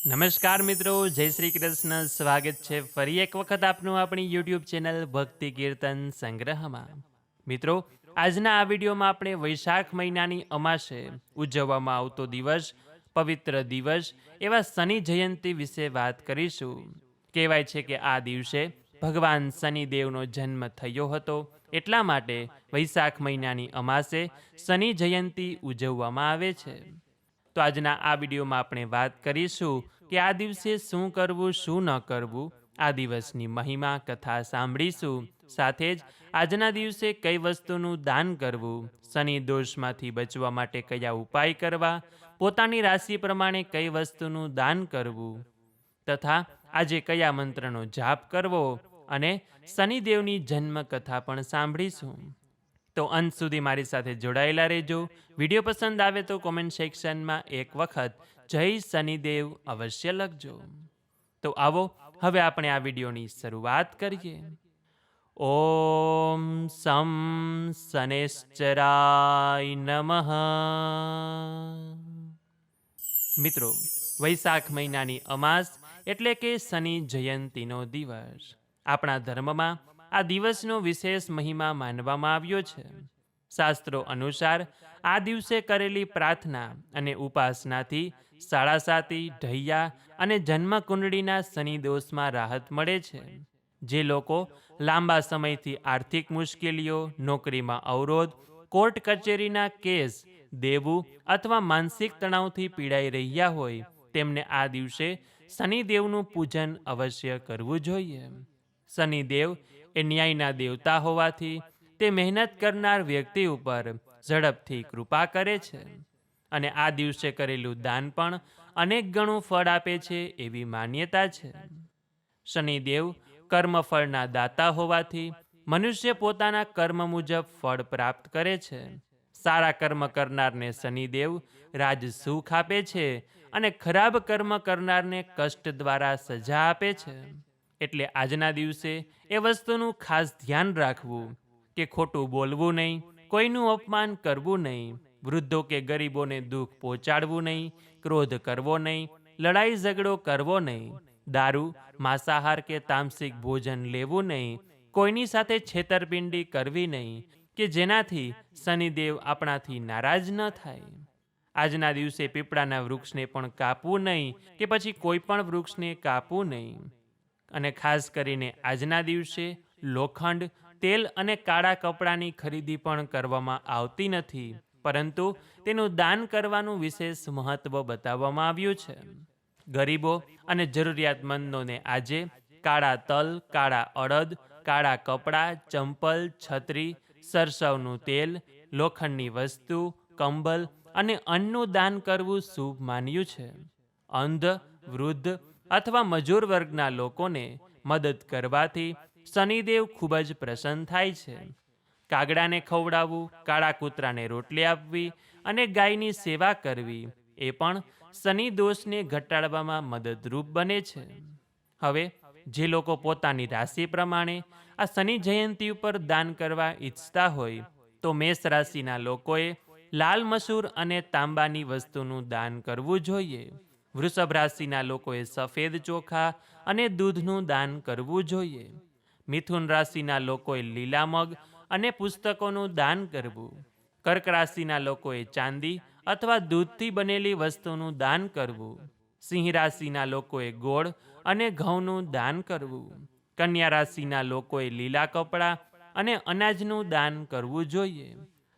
નમસ્કાર મિત્રો, જય શ્રી કૃષ્ણ. સ્વાગત છે ફરી એક વખત આપનું આપણી યુટ્યુબ ચેનલ ભક્તિ કીર્તન સંગ્રહમાં. મિત્રો, આજના આ વિડીયોમાં આપણે વૈશાખ મહિનાની અમાસે ઉજવવામાં આવતો દિવસ, પવિત્ર દિવસ એવા શનિ જયંતિ વિશે વાત કરીશું. કહેવાય છે કે આ દિવસે ભગવાન શનિદેવનો જન્મ થયો હતો, એટલા માટે વૈશાખ મહિનાની અમાસે શનિ જયંતિ ઉજવવામાં આવે છે. તો આજના આ વિડીયોમાં આપણે વાત કરીશું કે આ દિવસે શું કરવું, શું ન કરવું. આ દિવસની મહિમા કથા સાંભળીશું. સાથે જ આજના દિવસે કઈ વસ્તુનું દાન કરવું, શનિ દોષમાંથી બચવા માટે કયા ઉપાય કરવા, પોતાની રાશિ પ્રમાણે કઈ વસ્તુનું દાન કરવું, તથા આજે કયા મંત્રનો જાપ કરવો અને શનિદેવની જન્મ કથા પણ સાંભળીશું. તો અંત સુધી મારી સાથે જોડાયેલા રહેજો. વિડીયો પસંદ આવે તો કોમેન્ટ સેક્શનમાં એક વખત જય શનિદેવ અવશ્ય લખજો. તો આવો હવે આપણે આ વિડીયોની શરૂઆત કરીએ. ઓમ સમ શનૈશ્ચરાય નમઃ. મિત્રો, વૈશાખ મહિનાની અમાસ એટલે કે શનિ જયંતિનો દિવસ. આપણા ધર્મમાં આ દિવસનો વિશેષ મહિમા માનવામાં આવ્યો છે. શાસ્ત્રો અનુસાર આ દિવસે કરેલી પ્રાર્થના અને ઉપાસનાથી સાડાસાતી, ઢૈયા અને જન્મકુંડળીના શનિદોષમાં રાહત મળે છે. જે લોકો લાંબા સમયથી આર્થિક મુશ્કેલીઓ, નોકરીમાં અવરોધ, કોર્ટ કચેરીના કેસ, દેવું અથવા માનસિક તણાવથી પીડાઈ રહ્યા હોય, તેમને આ દિવસે શનિદેવનું પૂજન અવશ્ય કરવું જોઈએ. શનિદેવ એ ન્યાયના દેવતા હોવાથી તે મહેનત કરનાર વ્યક્તિ ઉપર ઝડપથી કૃપા કરે છે અને આ દિવસે કરેલું દાન પણ અનેક ગણું ફળ આપે છે એવી માન્યતા છે. શનિદેવ કર્મફળના દાતા હોવાથી મનુષ્ય પોતાના કર્મ મુજબ ફળ પ્રાપ્ત કરે છે. સારા કર્મ કરનારને શનિદેવ રાજ સુખ આપે છે અને ખરાબ કર્મ કરનારને કષ્ટ દ્વારા સજા આપે છે. એટલે આજના દિવસે એ વસ્તુનું ખાસ ધ્યાન રાખવું કે ખોટું બોલવું નહીં, કોઈનું અપમાન કરવું નહીં, વૃદ્ધો કે ગરીબોને દુઃખ પહોંચાડવું નહીં, ક્રોધ કરવો નહીં, લડાઈ ઝઘડો કરવો નહીં, દારૂ, માંસાહાર કે તામસિક ભોજન લેવું નહીં, કોઈની સાથે છેતરપિંડી કરવી નહીં કે જેનાથી શનિદેવ આપણાથી નારાજ ન થાય. આજના દિવસે પીપળાના વૃક્ષને પણ કાપવું નહીં કે પછી કોઈ પણ વૃક્ષને કાપવું નહીં. અને ખાસ કરીને આજના દિવસે લોખંડ, તેલ અને કાળા કપડાની ખરીદી પણ કરવામાં આવતી નથી, પરંતુ તેનું દાન કરવાનું વિશેષ મહત્વ બતાવવામાં આવ્યું છે. ગરીબો અને જરૂરિયાતમંદોને આજે કાળા તલ, કાળા અડદ, કાળા કપડાં, ચંપલ, છત્રી, સરસવનું તેલ, લોખંડની વસ્તુ, કંબલ અને અન્નનું દાન કરવું શુભ માન્યું છે. અંધ, વૃદ્ધ અથવા મજૂર વર્ગના લોકોને મદદ કરવાથી શનિદેવ ખૂબ જ પ્રસન્ન થાય છે. કાગડાને ખવડાવવું, કાળા કૂતરાને રોટલી આપવી અને ગાયની સેવા કરવી એ પણ શનિ દોષને ઘટાડવામાં મદદરૂપ બને છે. હવે જે લોકો પોતાની રાશિ પ્રમાણે આ શનિ જયંતિ ઉપર દાન કરવા ઈચ્છતા હોય તો મેષ રાશિના લોકોએ લાલ મસૂર અને તાંબાની વસ્તુનું દાન કરવું જોઈએ. વૃષભ રાશિના લોકોએ સફેદ ચોખા અને દૂધનું દાન કરવું જોઈએ. મિથુન રાશિના લોકોએ લીલા મગ અને પુસ્તકોનું દાન કરવું. કર્ક રાશિના લોકોએ ચાંદી અથવા દૂધથી બનેલી વસ્તુનું દાન કરવું. સિંહ રાશિના લોકોએ ગોળ અને ઘઉંનું દાન કરવું. કન્યા રાશિના લોકોએ લીલા કપડાં અને અનાજનું દાન કરવું જોઈએ.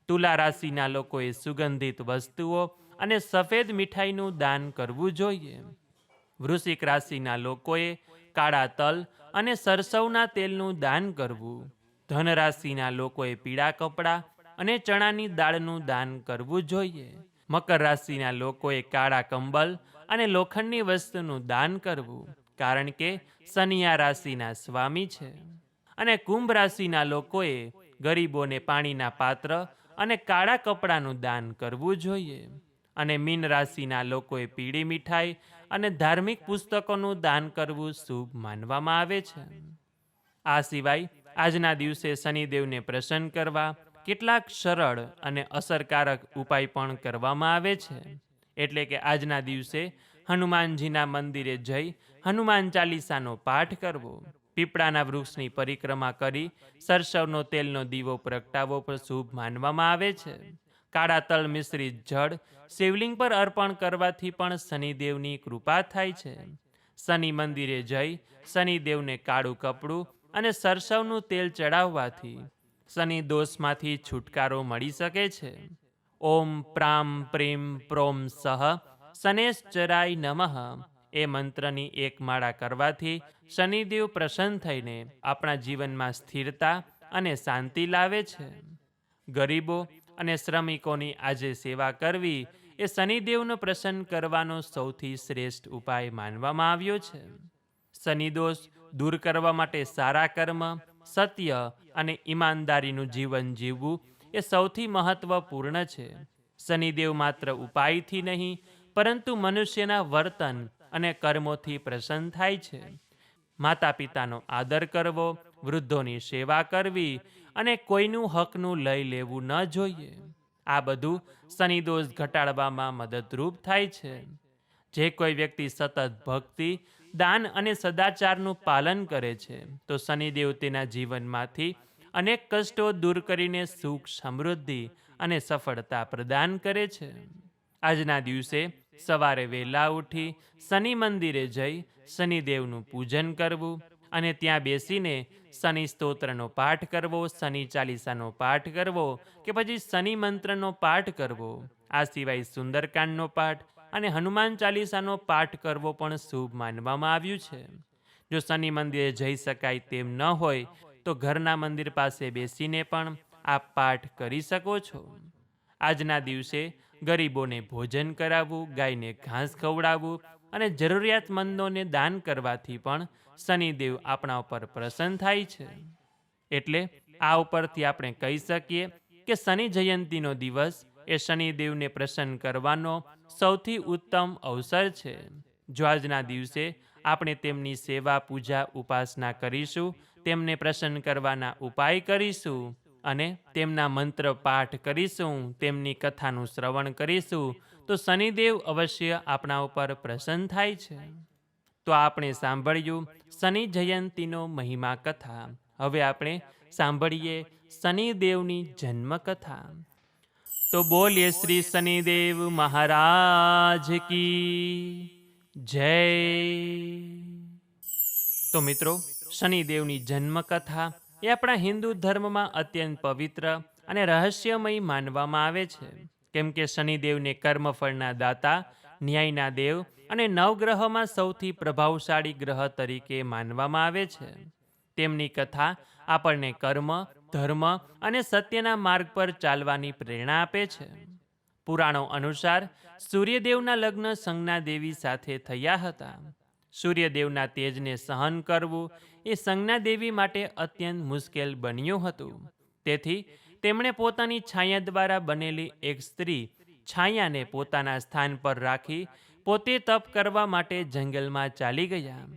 તુલા રાશિના લોકોએ સુગંધિત વસ્તુઓ અને સફેદ મીઠાઈનું દાન કરવું જોઈએ. વૃશ્ચિક રાશિના લોકોએ કાળા તલ અને સરસવના તેલનું દાન કરવું. ધન રાશિના લોકોએ પીળા કપડાં અને ચણાની દાળનું દાન કરવું જોઈએ. મકર રાશિના લોકોએ કાળા કંબલ અને લોખંડની વસ્તુનું દાન કરવું, કારણ કે શનિ આ રાશિના સ્વામી છે. અને કુંભ રાશિના લોકોએ ગરીબોને પાણીના પાત્ર અને કાળા કપડાનું દાન કરવું જોઈએ. અને મીન રાશિના લોકોએ પીળી મીઠાઈ અને ધાર્મિક પુસ્તકોનું દાન કરવું શુભ માનવામાં આવે છે. આ સિવાય આજના દિવસે શનિદેવને પ્રસન્ન કરવા કેટલાક સરળ અને અસરકારક ઉપાય પણ કરવામાં આવે છે. એટલે કે આજના દિવસે હનુમાનજીના મંદિરે જઈ હનુમાન ચાલીસાનો પાઠ કરવો, પીપળાના વૃક્ષની પરિક્રમા કરી સરસવનો તેલનો દીવો પ્રગટાવવો પણ શુભ માનવામાં આવે છે. કાળા તલ મિશ્રિત જળ શિવલિંગ પર અર્પણ કરવાથી પણ શનિદેવની કૃપા થાય છે. શનિ મંદિરે જઈ શનિદેવને કાળું કપડું અને સરસવનું તેલ ચડાવવાથી શનિ દોષમાંથી છુટકારો મળી શકે છે. ઓમ પ્રામ પ્રેમ પ્રોમ સહ શનેશ્ચરાય નમઃ એ મંત્રની એક માળા કરવાથી શનિદેવ પ્રસન્ન થઈને આપણા જીવનમાં સ્થિરતા અને શાંતિ લાવે છે. ગરીબો અને શ્રમિકોની આજે સેવા કરવી એ શનિદેવનો પ્રસન્ન કરવાનો સૌથી શ્રેષ્ઠ ઉપાય માનવામાં આવ્યો છે. શનિદોષ દૂર કરવા માટે સારા કર્મ, સત્ય અને ઈમાનદારીનું જીવન જીવવું એ સૌથી મહત્વપૂર્ણ છે. શનિદેવ માત્ર ઉપાયથી નહીં, પરંતુ મનુષ્યના વર્તન અને કર્મોથી પ્રસન્ન થાય છે. માતા પિતાનો આદર કરવો, વૃદ્ધોની સેવા કરવી અને કોઈનું હકનું લઈ લેવું ન જોઈએ. આ બધું શનિદોષ ઘટાડવામાં મદદરૂપ થાય છે. જે કોઈ વ્યક્તિ સતત ભક્તિ, દાન અને સદાચારનું પાલન કરે છે તો શનિદેવ તેના જીવનમાંથી અનેક કષ્ટો દૂર કરીને સુખ, સમૃદ્ધિ અને સફળતા પ્રદાન કરે છે. આજના દિવસે સવારે વહેલા ઉઠી શનિ મંદિરે જઈ શનિદેવનું પૂજન કરવું અને ત્યાં બેસીને શનિ સ્તોત્રનો પાઠ કરવો, શનિ ચાલીસાનો પાઠ કરવો કે પછી શનિ મંત્રનો પાઠ કરવો. આ સિવાય સુંદરકાંડનો પાઠ અને હનુમાન ચાલીસાનો પાઠ કરવો પણ શુભ માનવામાં આવ્યું છે. જો શનિ મંદિરે જઈ શકાય તેમ ન હોય તો ઘરના મંદિર પાસે બેસીને પણ આ પાઠ કરી શકો છો. આજના દિવસે ગરીબોને ભોજન કરાવવું, ગાયને ઘાસ ખવડાવવું અને જરૂરિયાતમંદોને દાન કરવાથી પણ શનિદેવ આપણા ઉપર પ્રસન્ન થાય છે. એટલે આ ઉપરથી આપણે કહી શકીએ કે શનિ જયંતીનો દિવસ એ શનિદેવને પ્રસન્ન કરવાનો સૌથી ઉત્તમ અવસર છે. જો આજના દિવસે આપણે તેમની સેવા, પૂજા, ઉપાસના કરીશું, તેમને પ્રસન્ન કરવાના ઉપાય કરીશું અને તેમના મંત્ર પાઠ કરીશું, તેમની કથાનું શ્રવણ કરીશું તો શનિદેવ અવશ્ય આપણા ઉપર પ્રસન્ન થાય છે. તો આપણે સાંભળ્યું શનિ જયંતીનો મહિમા કથા. હવે આપણે સાંભળીએ શનિદેવની જન્મકથા. તો બોલીએ શ્રી શનિદેવ મહારાજ કી જય. તો મિત્રો, શનિદેવની જન્મકથા એ આપણા હિન્દુ ધર્મમાં અત્યંત પવિત્ર અને રહસ્યમય માનવામાં આવે છે. કેમ કે શનિદેવને કર્મફળના દાતા, ન્યાયના દેવ અને નવગ્રહોમાં સૌથી પ્રભાવશાળી ગ્રહ તરીકે માનવામાં આવે છે. તેમની કથા આપણને કર્મ, ધર્મ અને સત્યના માર્ગ પર ચાલવાની પ્રેરણા આપે છે. પુરાણો અનુસાર સૂર્યદેવના લગ્ન સંજ્ઞા દેવી સાથે થયા હતા. સૂર્યદેવના તેજને સહન કરવું એ સંજ્ઞા દેવી માટે અત્યંત મુશ્કેલ બન્યું હતું. તેથી તેમણે પોતાની છાયા દ્વારા બનેલી એક સ્ત્રી છાયાને પોતાના સ્થાન પર રાખી પોતે તપ કરવા માટે જંગલમાં ચાલી ગયા.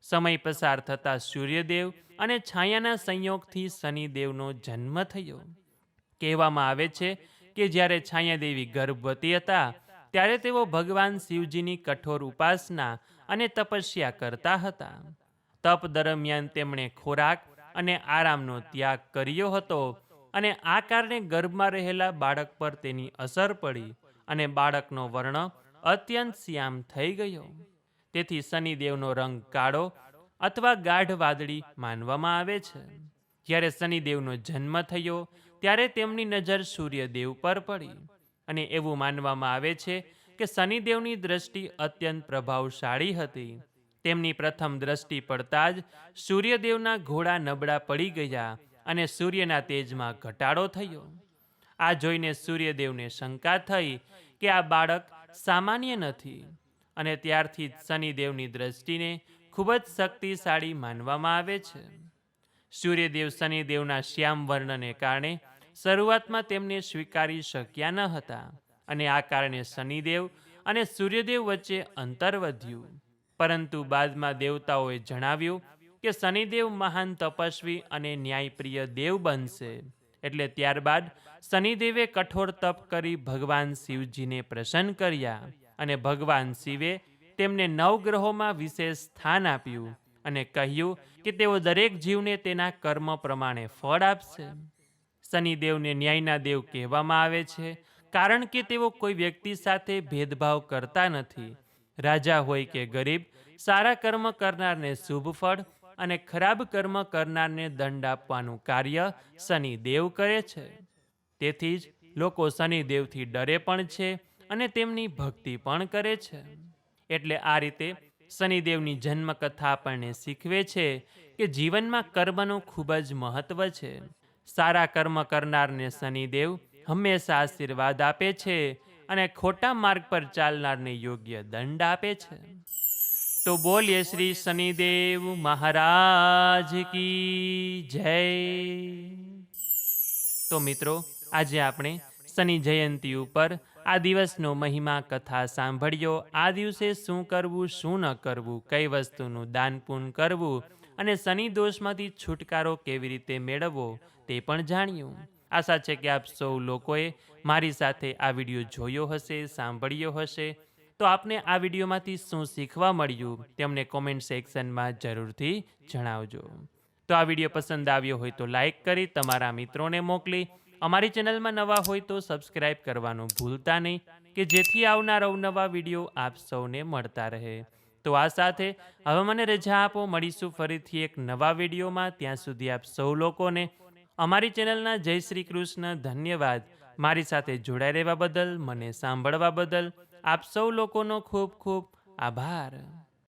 સમય પસાર થતાં સૂર્યદેવ અને છાયાના સંયોગથી શનિદેવનો જન્મ થયો. કહેવામાં આવે છે કે જ્યારે છાયાદેવી ગર્ભવતી હતા ત્યારે તેઓ ભગવાન શિવજીની કઠોર ઉપાસના અને તપસ્યા કરતા હતા. તપ દરમિયાન તેમણે ખોરાક અને આરામનો ત્યાગ કર્યો હતો અને આ કારણે ગર્ભમાં રહેલા બાળક પર તેની અસર પડી અને બાળકનો વર્ણ અત્યંત શ્યામ થઈ ગયો. તેથી શનિદેવનો રંગ કાળો અથવા ગાઢ વાદળી માનવામાં આવે છે. જ્યારે શનિદેવનો જન્મ થયો ત્યારે તેમની નજર સૂર્યદેવ પર પડી અને એવું માનવામાં આવે છે કે શનિદેવની દ્રષ્ટિ અત્યંત પ્રભાવશાળી હતી. તેમની પ્રથમ દ્રષ્ટિ પડતા જ સૂર્યદેવના ઘોડા નબળા પડી ગયા અને સૂર્યના તેજમાં ઘટાડો થયો. આ જોઈને સૂર્યદેવને શંકા થઈ કે આ બાળક સામાન્ય નથી અને ત્યારથી જ શનિદેવની દ્રષ્ટિને ખૂબ જ શક્તિશાળી માનવામાં આવે છે. સૂર્યદેવ શનિદેવના શ્યામ વર્ણને કારણે શરૂઆતમાં તેમને સ્વીકારી શક્યા ન હતા અને આ કારણે શનિદેવ અને સૂર્યદેવ વચ્ચે અંતર વધ્યું. પરંતુ બાદમાં દેવતાઓએ જણાવ્યું કે શનિદેવ મહાન તપસ્વી અને ન્યાયપ્રિય દેવ બનશે. એટલે ત્યારબાદ શનિદેવે કઠોર તપ કરી ભગવાન શિવજીને પ્રસન્ન કર્યા અને ભગવાન શિવે તેમને નવગ્રહોમાં વિશેષ સ્થાન આપ્યું અને કહ્યું કે તેઓ દરેક જીવને તેના કર્મ પ્રમાણે ફળ આપશે. શનિદેવને ન્યાયના દેવ કહેવામાં આવે છે, કારણ કે તેઓ કોઈ વ્યક્તિ સાથે ભેદભાવ કરતા નથી. રાજા હોય કે ગરીબ, સારા કર્મ કરનારને શુભ ફળ અને ખરાબ કર્મ કરનારને દંડ આપવાનું કાર્ય શનિદેવ કરે છે. તેથી જ લોકો શનિદેવથી ડરે પણ છે અને તેમની ભક્તિ પણ કરે છે. એટલે આ રીતે શનિદેવની જન્મકથા આપણને શીખવે છે કે જીવનમાં કર્મનું ખૂબ જ મહત્વ છે. સારા કર્મ કરનારને શનિદેવ હંમેશા આશીર્વાદ આપે છે અને ખોટા માર્ગ પર ચાલનારને યોગ્ય દંડ આપે છે. તો બોલીએ શ્રી શનિદેવ મહારાજ કી જય. તો મિત્રો, આજે આપણે શનિ જયંતી ઉપર આ દિવસનો મહિમા કથા સાંભળ્યો. આ દિવસે શું કરવું, શું ન કરવું, કઈ વસ્તુનું દાન પુણ્ય કરવું અને શનિ દોષમાંથી છુટકારો કેવી રીતે મેળવવો તે પણ જાણ્યું. આશા છે કે આપ સૌ લોકોએ મારી સાથે આ વિડીયો જોયો હશે, સાંભળ્યો હશે. તો આપને આ વિડીયોમાંથી શું શીખવા મળ્યું તેમને કોમેન્ટ સેક્શનમાં જરૂરથી જણાવજો. તો આ વિડીયો પસંદ આવ્યો હોય તો લાઈક કરી તમારા મિત્રોને મોકલી, અમારી ચેનલમાં નવા હોય તો સબસ્ક્રાઈબ કરવાનું ભૂલતા નહીં, કે જેથી આવનાર અવનવા વિડીયો આપ સૌને મળતા રહે. તો આ સાથે હવે મને રજા આપો, મળીશું ફરીથી એક નવા વિડીયોમાં. ત્યાં સુધી આપ સૌ લોકોને અમારી ચેનલના જય શ્રી કૃષ્ણ. ધન્યવાદ. મારી સાથે જોડાઈ રહેવા બદલ, મને સાંભળવા બદલ આપ સૌ લોકોનો ખૂબ ખૂબ આભાર.